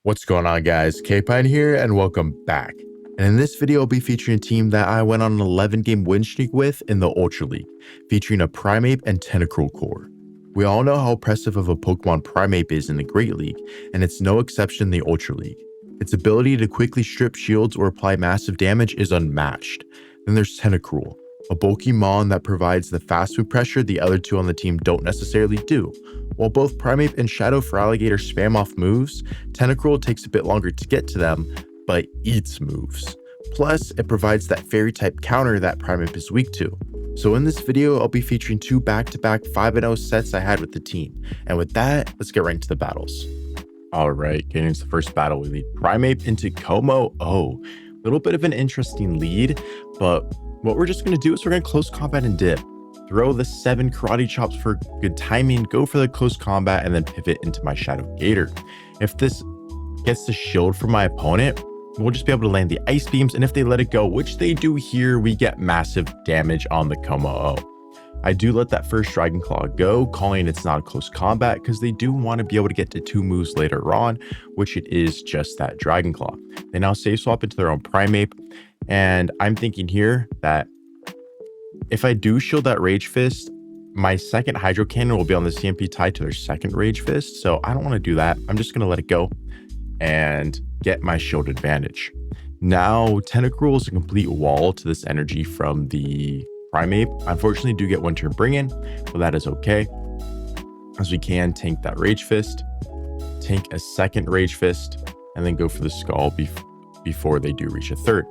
What's going on, guys? K-Pine here and welcome back. And in this video, I'll be featuring a team that I went on an 11-game win streak with in the Ultra League, featuring a Primeape and Tentacruel core. We all know how impressive of a Pokemon Primeape is in the GreatLeague, and it's no exception in the Ultra League. Its ability to quickly strip shields or apply massive damage is unmatched. Then there's Tentacruel, a bulky mon that provides the fast move pressure the other two on the team don't necessarily do. While both Primeape and Shadow for Alligator spam off moves, Tentacruel takes a bit longer to get to them, but eats moves. Plus, it provides that fairy type counter that Primeape is weak to. So in this video, I'll be featuring two back-to-back 5-0 sets I had with the team. And with that, let's get right into the battles. Alright, getting into the first battle, we lead Primeape into Kommo-o. A little bit of an interesting lead, but what we're just going to do is we're going to close combat and dip. Throw the 7 karate chops for good timing, go for the close combat, and then pivot into my Shadow Gator. If this gets the shield from my opponent, we'll just be able to land the ice beams, and if they let it go, which they do here, we get massive damage on the Kommo-o. I do let that first Dragon Claw go, calling it's not a close combat because they do want to be able to get to 2 moves later on, which it is just that Dragon Claw. They now save swap into their own Primeape, and I'm thinking here that if I do shield that Rage Fist, my second Hydro Cannon will be on the CMP tied to their second Rage Fist, so I don't want to do that. I'm just going to let it go and get my shield advantage. Now, Tentacruel is a complete wall to this energy from the Primeape. Unfortunately, do get one turn bring in, but that is okay, as we can tank that Rage Fist, tank a second Rage Fist, and then go for the Skull before they do reach a third.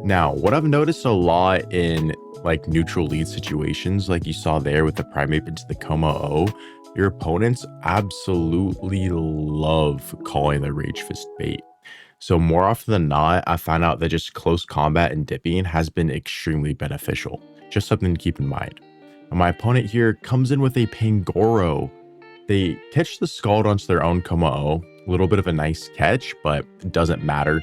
Now, what I've noticed a lot in like neutral lead situations, like you saw there with the Primeape into the Kommo-o, your opponents absolutely love calling the Rage Fist bait. So more often than not, I found out that just close combat and dipping has been extremely beneficial. Just something to keep in mind. And my opponent here comes in with a Pangoro. They catch the Scald onto their own Kommo-o. A little bit of a nice catch, but it doesn't matter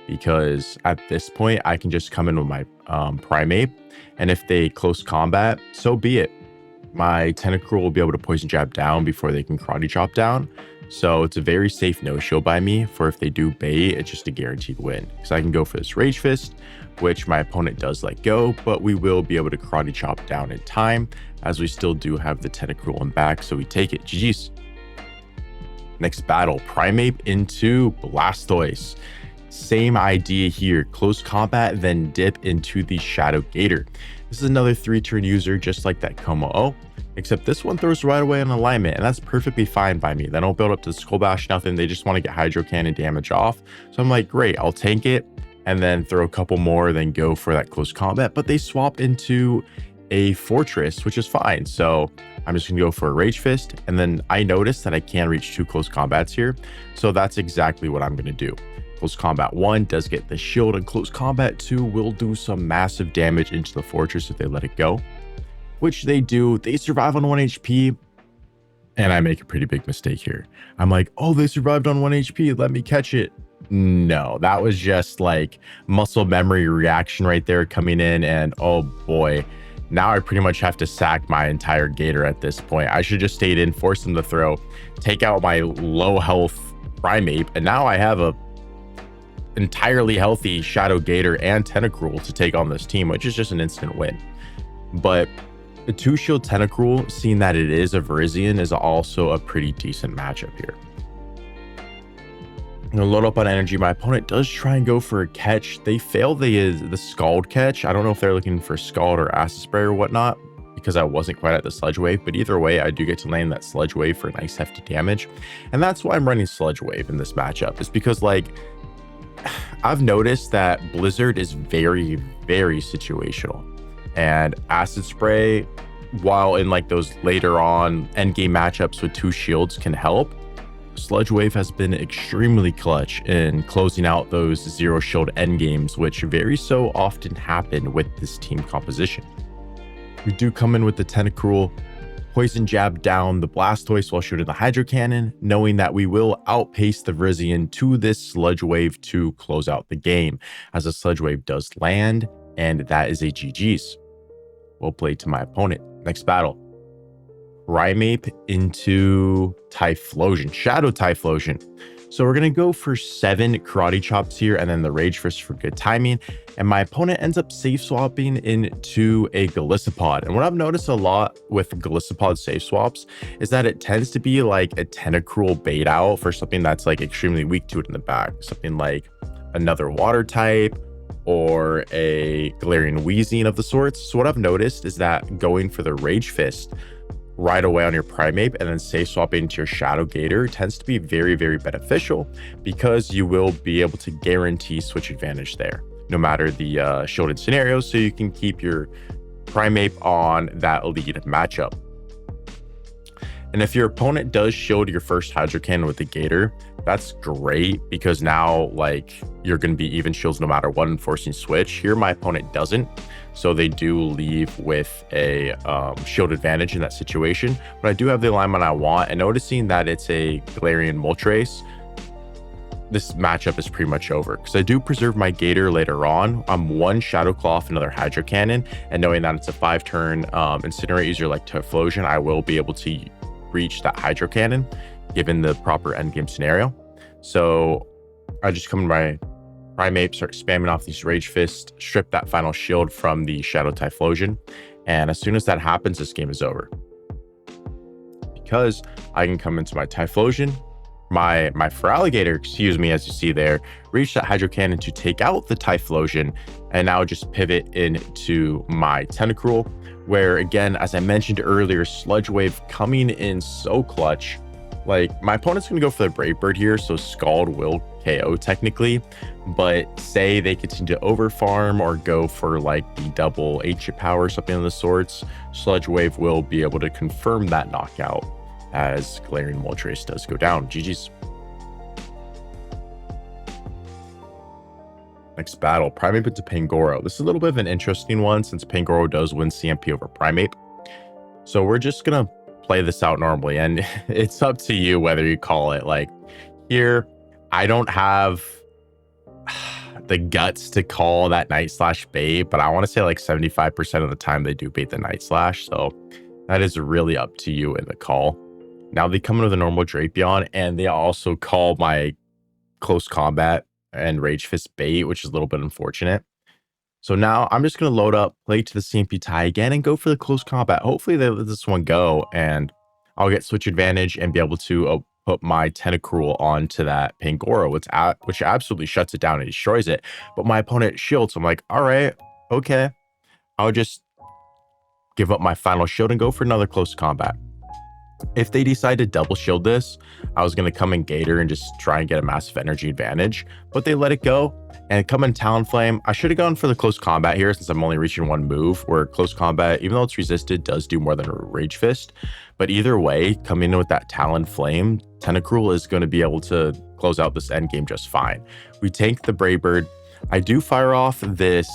because at this point, I can just come in with my Primeape. And if they close combat, so be it. My Tentacruel will be able to Poison Jab down before they can Karate Chop down. So it's a very safe no-show by me for if they do bait, it's just a guaranteed win. Because I can go for this Rage Fist, which my opponent does let go, but we will be able to Karate Chop down in time, as we still do have the Tentacruel in back, so we take it. GG's. Next battle, Primeape into Blastoise. Same idea here, close combat, then dip into the Shadow Gator. This is another 3-turn user, just like that Kommo-o, except this one throws right away in alignment, and that's perfectly fine by me. They don't build up to the Skull Bash, nothing. They just want to get Hydro Cannon damage off. So I'm like, great, I'll tank it and then throw a couple more, then go for that close combat. But they swap into a Fortress, which is fine. So I'm just going to go for a Rage Fist, and then I notice that I can reach 2 close combats here. So that's exactly what I'm going to do. Close Combat 1 does get the shield, and Close Combat 2 will do some massive damage into the Fortress if they let it go, which they do. They survive on 1 HP, and I make a pretty big mistake here. I'm like, oh, they survived on 1 HP, let me catch it. No, that was just like muscle memory reaction right there coming in, and oh boy, now I pretty much have to sack my entire Gator at this point. I should just stayed in, force them to throw, take out my low health Primeape, and now I have a entirely healthy Shadow Gator and Tentacruel to take on this team, which is just an instant win. But the 2-shield Tentacruel, seeing that it is a Virizion, is also a pretty decent matchup here. I'm gonna load up on energy. My opponent does try and go for a catch. They fail the Scald catch. I don't know if they're looking for Scald or Acid Spray or whatnot, because I wasn't quite at the Sludge Wave, but either way, I do get to land that Sludge Wave for nice hefty damage. And that's why I'm running Sludge Wave in this matchup, is because like I've noticed that Blizzard is very, very situational, and Acid Spray, while in like those later on endgame matchups with 2 shields can help, Sludge Wave has been extremely clutch in closing out those 0 shield endgames, which very so often happen with this team composition. We do come in with the Tentacruel, Poison Jab down the Blastoise while shooting the Hydro Cannon, knowing that we will outpace the Virizion to this Sludge Wave to close out the game, as the Sludge Wave does land, and that is a GG's. Well played to my opponent. Next battle, Primeape into Typhlosion, Shadow Typhlosion. So we're going to go for 7 Karate Chops here and then the Rage Fist for good timing. And my opponent ends up safe swapping into a Golisopod. And what I've noticed a lot with Golisopod safe swaps is that it tends to be like a Tentacruel bait out for something that's like extremely weak to it in the back. Something like another water type or a Galarian Weezing of the sorts. So what I've noticed is that going for the Rage Fist right away on your Primeape and then safe swapping into your Shadow Gator tends to be very, very beneficial because you will be able to guarantee switch advantage there, no matter the shielded scenario, so you can keep your Primeape on that lead matchup. And if your opponent does shield your first Hydro Cannon with the Gator, that's great because now like you're going to be even shields no matter what, enforcing switch. Here my opponent doesn't, so they do leave with a shield advantage in that situation. But I do have the alignment I want, and noticing that it's a Galarian Moltres, this matchup is pretty much over because I do preserve my Gator later on. I'm 1 Shadow Claw off another Hydro Cannon, and knowing that it's a 5-turn Incinerate user like Typhlosion, I will be able to reach that Hydro Cannon given the proper endgame scenario. So I just come to my Primeape, start spamming off these Rage Fist, strip that final shield from the Shadow Typhlosion, and as soon as that happens, this game is over because I can come into my Typhlosion, my Feraligatr, excuse me, as you see there, reach that Hydro Cannon to take out the Typhlosion, and now just pivot into my Tentacruel, where again, as I mentioned earlier, Sludge Wave coming in so clutch. Like my opponent's going to go for the Brave Bird here, so Scald will KO technically, but say they continue to overfarm or go for like the double Ancient Power or something of the sorts, Sludge Wave will be able to confirm that knockout as Galarian Moltres does go down. GG's. Next battle, Primeape into Pangoro. This is a little bit of an interesting one since Pangoro does win CMP over Primeape. So we're just going to play this out normally, and it's up to you whether you call it. Like here, I don't have the guts to call that Night Slash bait, but I want to say like 75% of the time they do bait the Night Slash. So that is really up to you in the call. Now they come in with a normal Drapion, and they also call my Close Combat and Rage Fist bait, which is a little bit unfortunate. So now I'm just going to load up, play to the CMP tie again, and go for the Close Combat. Hopefully they let this one go, and I'll get switch advantage and be able to put my Tentacruel onto that Pangoro, which absolutely shuts it down and destroys it. But my opponent shields, so I'm like, all right, okay. I'll just give up my final shield and go for another Close Combat. If they decide to double shield this, I was going to come in Gator and just try and get a massive energy advantage, but they let it go and come in Talonflame. I should have gone for the Close Combat here since I'm only reaching 1 move, where Close Combat, even though it's resisted, does do more than a Rage Fist. But either way, coming in with that Talonflame, Tentacruel is going to be able to close out this endgame just fine. We tank the Brave Bird. I do fire off this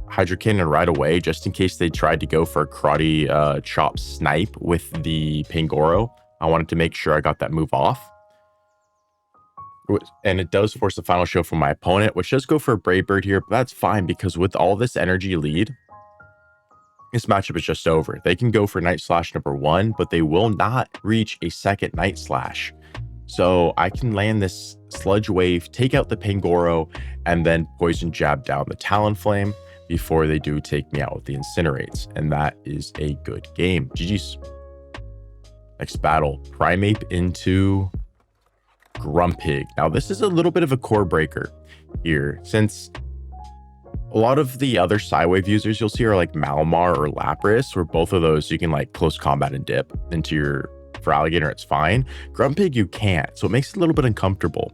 Hydro Cannon right away, just in case they tried to go for a Karate Chop Snipe with the Pangoro. I wanted to make sure I got that move off. And it does force the final show from my opponent, which does go for a Brave Bird here, but that's fine because with all this energy lead, this matchup is just over. They can go for Night Slash number 1, but they will not reach a second Night Slash. So I can land this Sludge Wave, take out the Pangoro, and then Poison Jab down the Talonflame before they do take me out with the Incinerates. And that is a good game. GG's. Next battle, Primeape into Grumpig. Now this is a little bit of a core breaker here, since a lot of the other Psywave users you'll see are like Malamar or Lapras, where both of those you can like Close Combat and dip into your Feraligatr, it's fine. Grumpig you can't, so it makes it a little bit uncomfortable.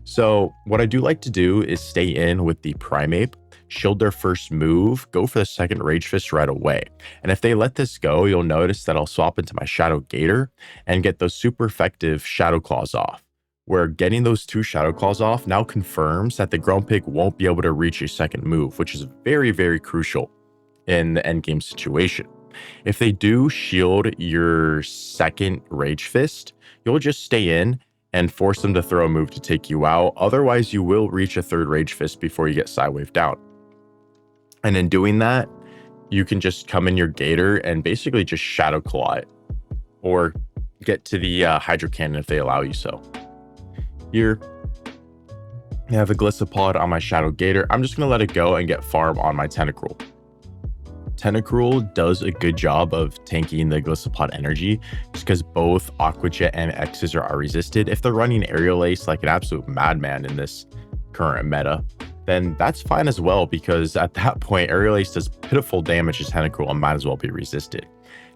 So what I do like to do is stay in with the Primeape, shield their first move, go for the second Rage Fist right away. And if they let this go, you'll notice that I'll swap into my Shadow Gator and get those super effective Shadow Claws off, where getting those 2 Shadow Claws off now confirms that the Grumpig won't be able to reach a second move, which is very, very crucial in the endgame situation. If they do shield your second Rage Fist, you'll just stay in and force them to throw a move to take you out. Otherwise, you will reach a third Rage Fist before you get Psywave down. And in doing that, you can just come in your Gator and basically just Shadow Claw it, or get to the Hydro Cannon if they allow you so. Here, I have a Golisopod on my Shadow Gator. I'm just going to let it go and get farm on my Tentacruel. Tentacruel does a good job of tanking the Golisopod energy just because both Aqua Jet and X's are resisted. If they're running Aerial Ace like an absolute madman in this current meta, then that's fine as well, because at that point, Aerial Ace does pitiful damage to Tentacruel and might as well be resisted.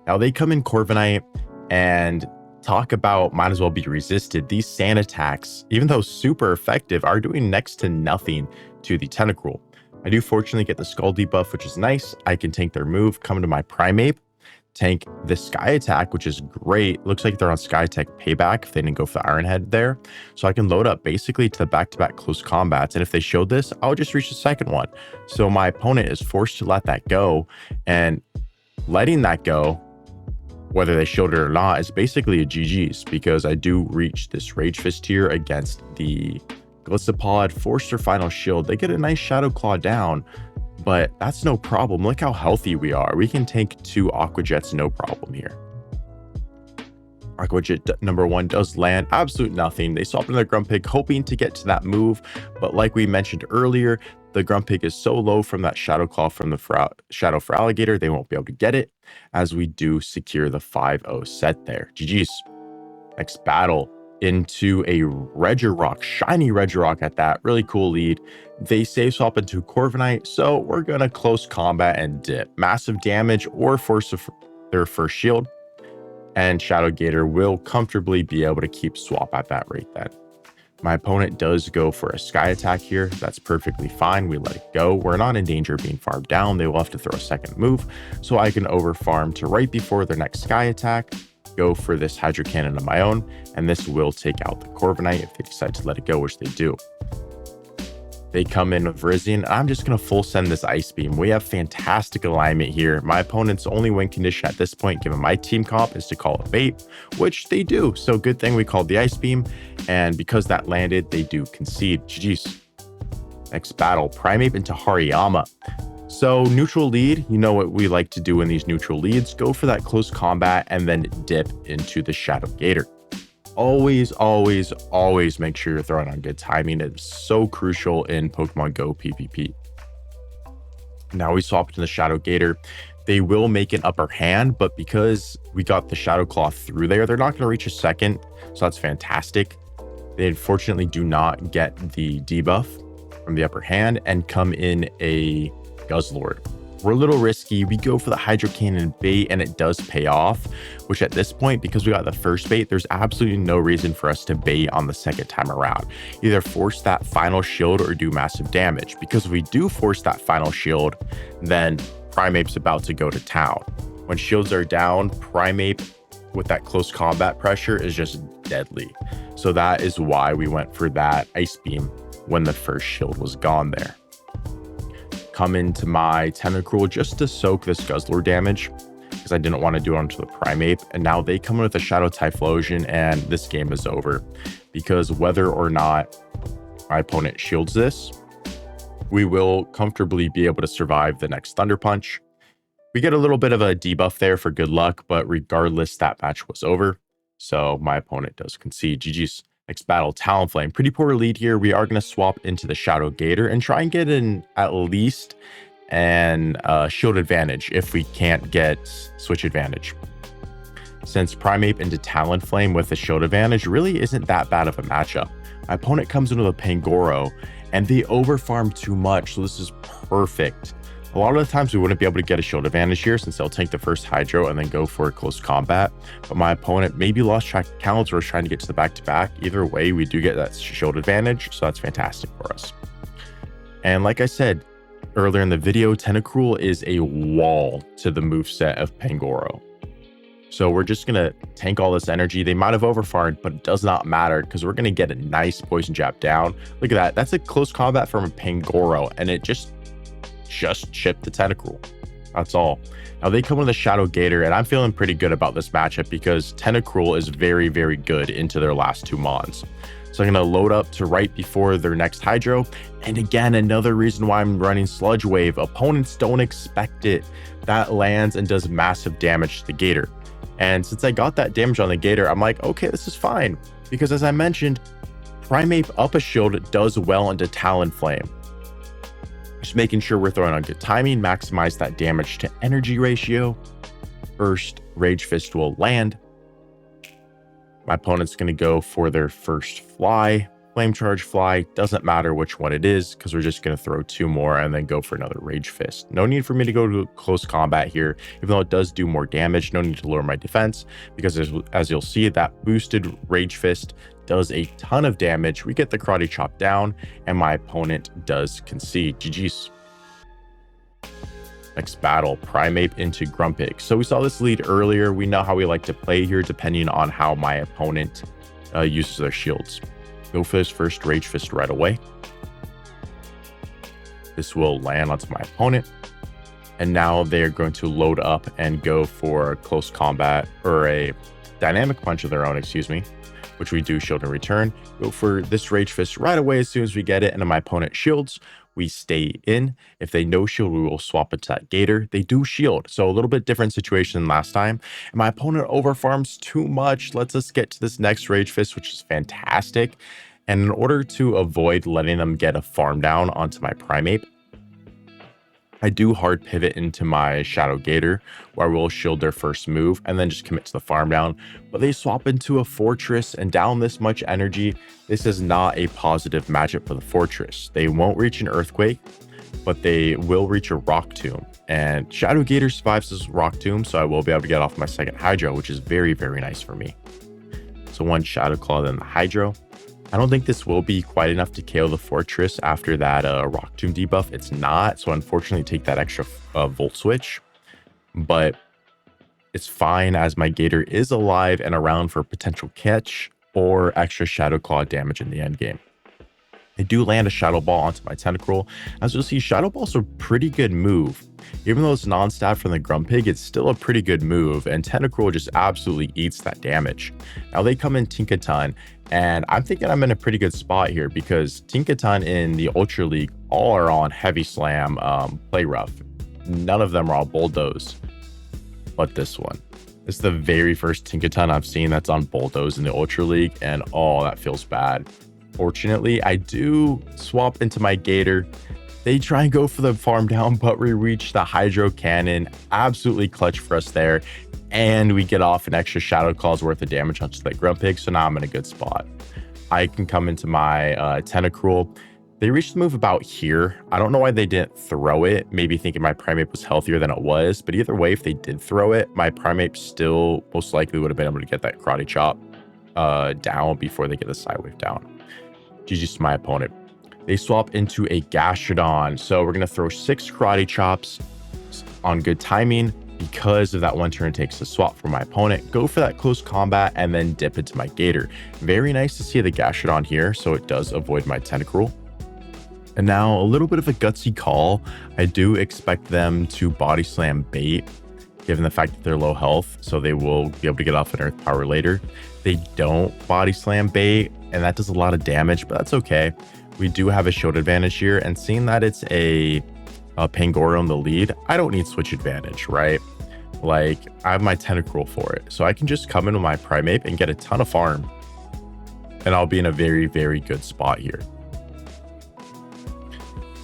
Now they come in Corviknight and talk about might as well be resisted. These sand attacks, even though super effective, are doing next to nothing to the Tentacruel. I do fortunately get the Skull debuff, which is nice. I can tank their move, come to my Primeape, tank the Sky attack, which is great. Looks like they're on Sky attack payback if they didn't go for the Iron Head there. So I can load up basically to the back-to-back close combats. And if they showed this, I'll just reach the second one. So my opponent is forced to let that go, and letting that go, whether they showed it or not, is basically a GG's, because I do reach this Rage Fist here against the Golisopod, force their final shield. They get a nice Shadow Claw down, but that's no problem. Look how healthy we are. We can tank 2 Aqua Jets, no problem here. Aqua Jet number 1 does land absolute nothing. They swap in their Grumpig, hoping to get to that move, but like we mentioned earlier, the Grumpig is so low from that Shadow Claw from the Shadow for Alligator, they won't be able to get it, as we do secure the 5-0 set there. GG's. Next battle, into a Regirock, shiny Regirock at that, really cool lead. They save swap into Corviknight, so we're gonna close combat and dip. Massive damage or force their first shield, and Shadow Gator will comfortably be able to keep swap at that rate then. My opponent does go for a Sky attack here. That's perfectly fine. We let it go. We're not in danger of being farmed down. They will have to throw a second move, so I can over farm to right before their next Sky attack, go for this Hydro Cannon of my own, and this will take out the Corviknight if they decide to let it go, which they do. They come in with Virizion. I'm just going to full send this Ice Beam. We have fantastic alignment here. My opponent's only win condition at this point, given my team comp, is to call a bait, which they do. So good thing we called the Ice Beam, and because that landed, they do concede. GG's. Next battle, Primeape into Hariyama. So neutral lead, you know what we like to do in these neutral leads, go for that close combat and then dip into the Shadow Gator. Always make sure you're throwing on good timing. It's so crucial in Pokemon Go PvP. Now we swap to the Shadow Gator. They will make an upper hand, but because we got the Shadow Claw through there, they're not going to reach a second, so that's fantastic. They unfortunately do not get the debuff from the upper hand and come in a Guzzlord. We're a little risky. We go for the Hydro Cannon bait, and it does pay off, which at this point, because we got the first bait, there's absolutely no reason for us to bait on the second time around. Either force that final shield or do massive damage, because if we do force that final shield, then Primeape's about to go to town. When shields are down, Primeape with that close combat pressure is just deadly. So that is why we went for that Ice Beam when the first shield was gone there. Come into my Tentacruel just to soak this Guzzlord damage, because I didn't want to do it onto the Primeape, and now they come in with a Shadow Typhlosion, and this game is over, because whether or not my opponent shields this, we will comfortably be able to survive the next Thunder Punch. We get a little bit of a debuff there for good luck, but regardless, that match was over, so my opponent does concede. GG's. Next battle, Talonflame. Pretty poor lead here. We are going to swap into the Shadow Gator and try and get in at least an shield advantage if we can't get switch advantage. Since Primeape into Talonflame with a shield advantage really isn't that bad of a matchup. My opponent comes into the Pangoro and they overfarm too much, so this is perfect. A lot of the times we wouldn't be able to get a shield advantage here since they'll tank the first Hydro and then go for a close combat. But my opponent maybe lost track of counts or was trying to get to the back-to-back. Either way, we do get that shield advantage, so that's fantastic for us. And like I said earlier in the video, Tentacruel is a wall to the moveset of Pangoro. So we're just going to tank all this energy. They might have overfarmed, but it does not matter because we're going to get a nice poison jab down. Look at that. That's a close combat from a Pangoro, and it just chipped the Tentacruel. That's all. Now they come with a Shadow Gator, and I'm feeling pretty good about this matchup because Tentacruel is very good into their last 2 mons. So I'm going to load up to right before their next Hydro. And again, another reason why I'm running Sludge Wave. Opponents don't expect it. That lands and does massive damage to the Gator. And since I got that damage on the Gator, I'm like, okay, this is fine. Because as I mentioned, Primeape up a shield does well into Talonflame. Just making sure we're throwing on good timing, maximize that damage to energy ratio. First Rage Fist will land. My opponent's going to go for their first fly. Flame Charge Fly, doesn't matter which one it is because we're just going to throw 2 more and then go for another Rage Fist. No need for me to go to close combat here, even though it does do more damage. No need to lower my defense because as you'll see, that boosted Rage Fist does a ton of damage. We get the Karate Chop down and my opponent does concede. GG's. Next battle, Primeape into Grumpig. So we saw this lead earlier. We know how we like to play here depending on how my opponent uses their shields. Go for his first Rage Fist right away. This will land onto my opponent. And now they're going to load up and go for a close combat or a dynamic punch of their own, excuse me, which we do shield in return. Go for this Rage Fist right away as soon as we get it. And my opponent shields, we stay in. If they no shield, we will swap into that Gator. They do shield, so a little bit different situation than last time. And my opponent overfarms too much. Lets us get to this next Rage Fist, which is fantastic. And in order to avoid letting them get a farm down onto my Primeape, I do hard pivot into my Shadow Gator, where I will shield their first move and then just commit to the farm down. But they swap into a Fortress and down this much energy. This is not a positive matchup for the Fortress. They won't reach an Earthquake, but they will reach a Rock Tomb. And Shadow Gator survives this Rock Tomb, so I will be able to get off my second Hydro, which is very, very nice for me. So 1 Shadow Claw, then the Hydro. I don't think this will be quite enough to KO the Fortress after that Rock Tomb debuff. It's not, so unfortunately take that extra Volt Switch. But it's fine as my Gator is alive and around for potential catch or extra Shadow Claw damage in the end game. I do land a Shadow Ball onto my Tentacruel. As you'll see, Shadow Ball's a pretty good move. Even though it's non-stat from the Grumpig, it's still a pretty good move, and Tentacruel just absolutely eats that damage. Now they come in Tinkaton, and I'm thinking I'm in a pretty good spot here because Tinkaton in the Ultra League all are on Heavy Slam, Play Rough. None of them are all Bulldoze, but this one. This is the very first Tinkaton I've seen that's on Bulldoze in the Ultra League, and oh, that feels bad. Fortunately, I do swap into my Gator. They try and go for the farm down, but we reach the Hydro Cannon. Absolutely clutch for us there. And we get off an extra Shadow Claw's worth of damage onto the Grumpig, so now I'm in a good spot. I can come into my Tentacruel. They reached the move about here. I don't know why they didn't throw it, maybe thinking my Primeape was healthier than it was. But either way, if they did throw it, my Primeape still most likely would have been able to get that Karate Chop down before they get the Side Wave down. GG's to my opponent. They swap into a Gastrodon. So we're going to throw 6 Karate Chops on good timing because of that 1 turn it takes to swap for my opponent. Go for that close combat and then dip into my Gator. Very nice to see the Gastrodon here, so it does avoid my Tentacruel. And now a little bit of a gutsy call. I do expect them to Body Slam bait, given the fact that they're low health, so they will be able to get off an Earth Power later. They don't Body Slam bait, and that does a lot of damage, but that's okay. We do have a shield advantage here, and seeing that it's a Pangoro Lead, I don't need switch advantage, right? Like, I have my Tentacruel for it, so I can just come in with my Primeape and get a ton of farm, and I'll be in a very, very good spot here.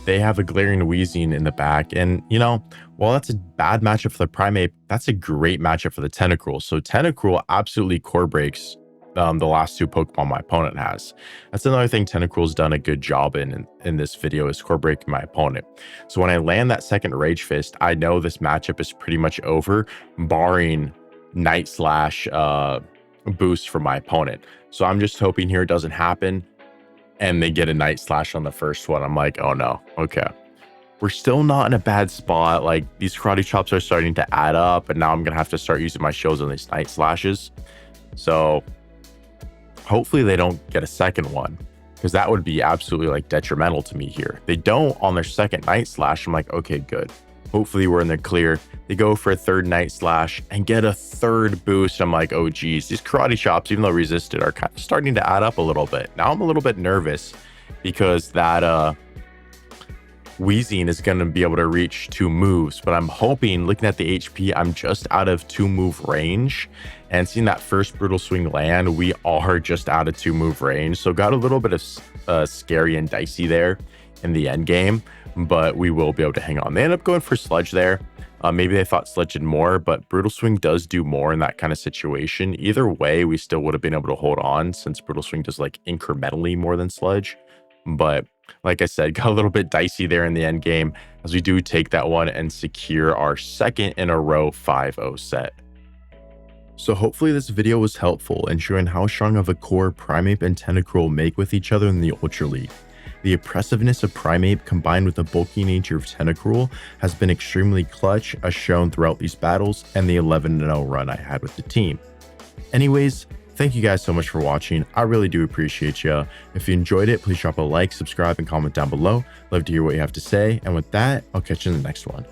They have a Glaring Wheezing in the back, and you know, while that's a bad matchup for the Primeape, that's a great matchup for the Tentacruel. So Tentacruel absolutely core breaks the last 2 Pokemon my opponent has. That's another thing Tentacruel's done a good job in this video, is core breaking my opponent. So when I land that second Rage Fist, I know this matchup is pretty much over, barring Night Slash boost from my opponent. So I'm just hoping here it doesn't happen and they get a Night Slash on the first one. I'm like, oh no, okay. We're still not in a bad spot. Like, these Karate Chops are starting to add up, and now I'm gonna have to start using my shields on these Night Slashes. So hopefully they don't get a second one, because that would be absolutely like detrimental to me here. They don't on their second Night Slash. I'm like, okay, good. Hopefully we're in the clear. They go for a third Night Slash and get a third boost. I'm like, oh geez, these Karate Chops, even though resisted, are kind of starting to add up a little bit. Now I'm a little bit nervous because that Wheezing is going to be able to reach 2 moves, but I'm hoping, looking at the HP, I'm just out of 2 move range, and seeing that first Brutal Swing land, we are just out of 2 move range, so got a little bit of scary and dicey there in the end game, but we will be able to hang on. They end up going for Sludge there. Maybe they thought Sludge did more, but Brutal Swing does do more in that kind of situation. Either way, we still would have been able to hold on, since Brutal Swing does like incrementally more than Sludge. But like I said, got a little bit dicey there in the end game, as we do take that one and secure our second in a row 5-0 set. So hopefully this video was helpful in showing how strong of a core Primeape and Tentacruel make with each other in the Ultra League. The oppressiveness of Primeape combined with the bulky nature of Tentacruel has been extremely clutch, as shown throughout these battles and the 11-0 run I had with the team. Anyways, thank you guys so much for watching. I really do appreciate you. If you enjoyed it, please drop a like, subscribe, and comment down below. Love to hear what you have to say. And with that, I'll catch you in the next one.